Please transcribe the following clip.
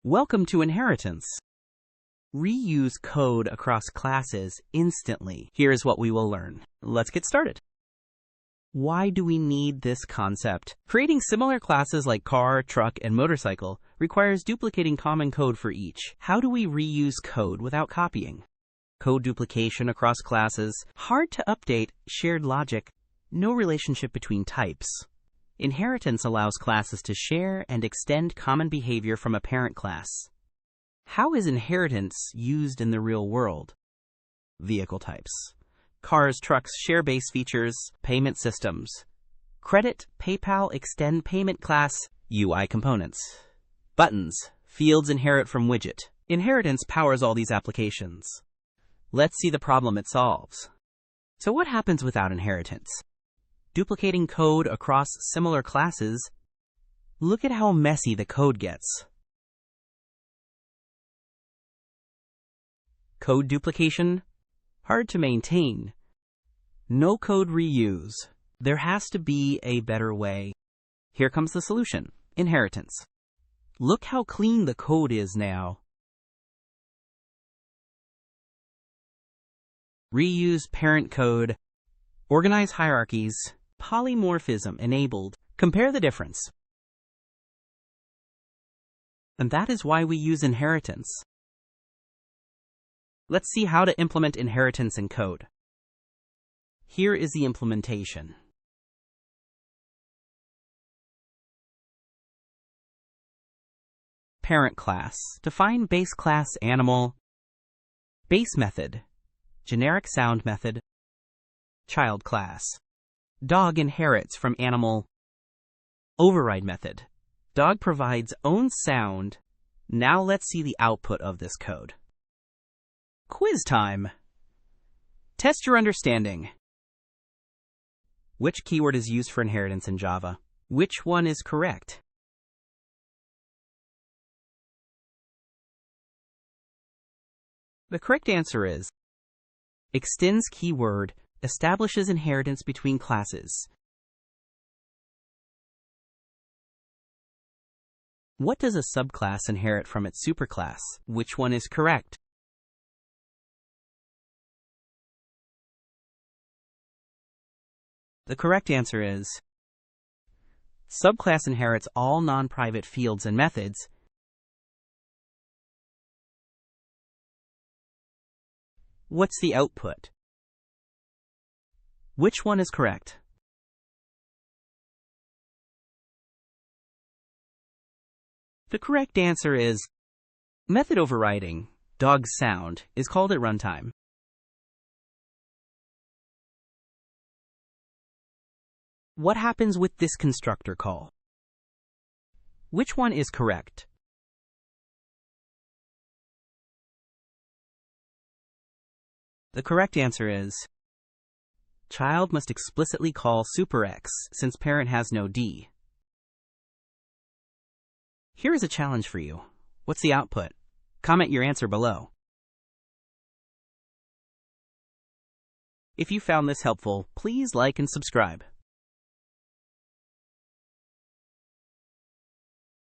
Welcome to Inheritance. Reuse code across classes instantly. Here's what we will learn. Let's get started. Why do we need this concept? Creating similar classes like car, truck, and motorcycle requires duplicating common code for each. How do we reuse code without copying? Code duplication across classes, hard to update, shared logic, no relationship between types. Inheritance allows classes to share and extend common behavior from a parent class. How is inheritance used in the real world? Vehicle types. Cars, trucks share base features, payment systems. Credit, PayPal extend payment class, UI components. Buttons, fields inherit from widget. Inheritance powers all these applications. Let's see the problem it solves. So what happens without inheritance? Duplicating code across similar classes, look at how messy the code gets. Code duplication, hard to maintain. No code reuse. There has to be a better way. Here comes the solution, inheritance. Look how clean the code is now. Reuse parent code, organize hierarchies, polymorphism enabled. Compare the difference. And that is why we use inheritance. Let's see how to implement inheritance in code. Here is the implementation. Parent class. Define base class animal. Base method. Generic sound method. Child class. Dog inherits from animal. Override method. Dog provides own sound. Now let's see the output of this code. Quiz time. Test your understanding. Which keyword is used for inheritance in Java? Which one is correct? The correct answer is extends keyword establishes inheritance between classes. What does a subclass inherit from its superclass? Which one is correct? The correct answer is subclass inherits all non-private fields and methods. What's the output? Which one is correct? The correct answer is method overriding, dog sound, is called at runtime. What happens with this constructor call? Which one is correct? The correct answer is child must explicitly call superx since parent has no D. Here is a challenge for you. What's the output? Comment your answer below. If you found this helpful, please like and subscribe.